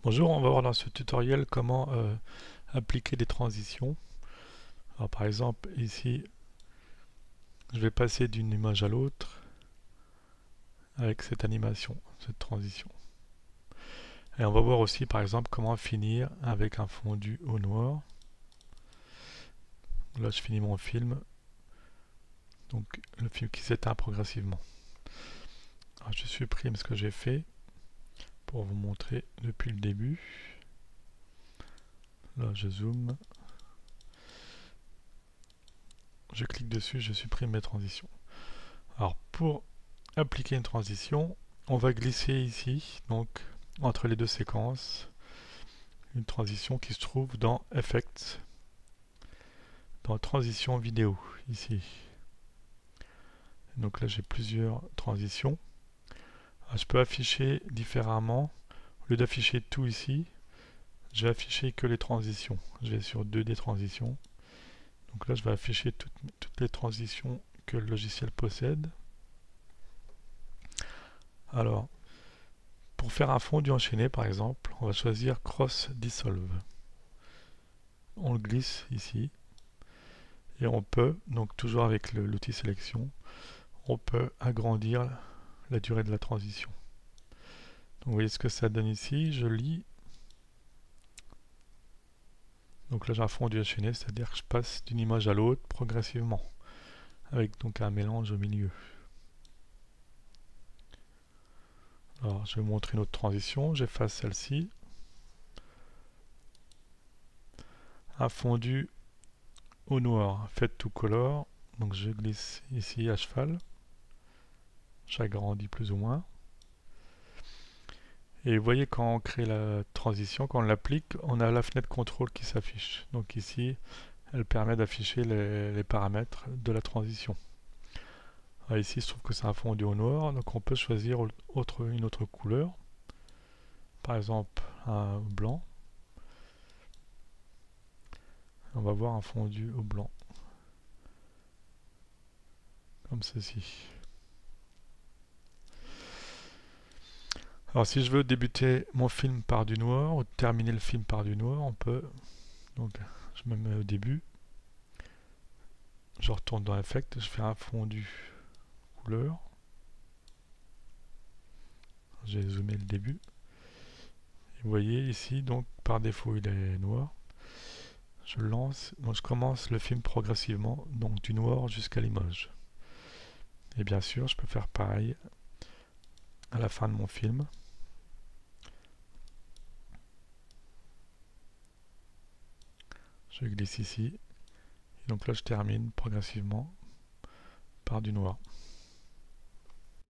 Bonjour, on va voir dans ce tutoriel comment appliquer des transitions. Alors par exemple ici, je vais passer d'une image à l'autre avec cette animation, cette transition. Et on va voir aussi par exemple comment finir avec un fondu au noir. Là je finis mon film, donc le film qui s'éteint progressivement. Alors, je supprime ce que j'ai fait pour vous montrer depuis le début. Là je zoome, je clique dessus, je supprime mes transitions. Alors pour appliquer une transition, on va glisser ici, donc entre les deux séquences, une transition qui se trouve dans Effects, dans Transition vidéo, ici. Donc là j'ai plusieurs transitions. Alors, je peux afficher différemment. Au lieu d'afficher tout ici, je vais afficher que les transitions. Je vais sur 2D transitions. Donc là je vais afficher toutes les transitions que le logiciel possède. Alors, pour faire un fondu enchaîné par exemple, on va choisir Cross Dissolve. On le glisse ici. Et on peut, donc toujours avec l'outil sélection, on peut agrandir la durée de la transition. Donc vous voyez ce que ça donne ici, je lis. Donc là j'ai un fondu enchaîné, c'est-à-dire que je passe d'une image à l'autre progressivement, avec donc un mélange au milieu. Alors je vais vous montrer une autre transition, j'efface celle-ci. Un fondu au noir, Fade to Color, donc je glisse ici à cheval, j'agrandis plus ou moins. Et vous voyez quand on crée la transition, quand on l'applique, on a la fenêtre contrôle qui s'affiche. Donc ici, elle permet d'afficher les paramètres de la transition. Alors ici, il se trouve que c'est un fondu au noir, donc on peut choisir une autre couleur. Par exemple, un blanc. On va voir un fondu au blanc. Comme ceci. Alors si je veux débuter mon film par du noir ou terminer le film par du noir, on peut. Donc je me mets au début. Je retourne dans Effect, je fais un fondu couleur. J'ai zoomé le début. Et vous voyez ici, donc par défaut il est noir. Je lance, donc je commence le film progressivement, donc du noir jusqu'à l'image. Et bien sûr, je peux faire pareil à la fin de mon film. Je glisse ici. Et donc là, je termine progressivement par du noir.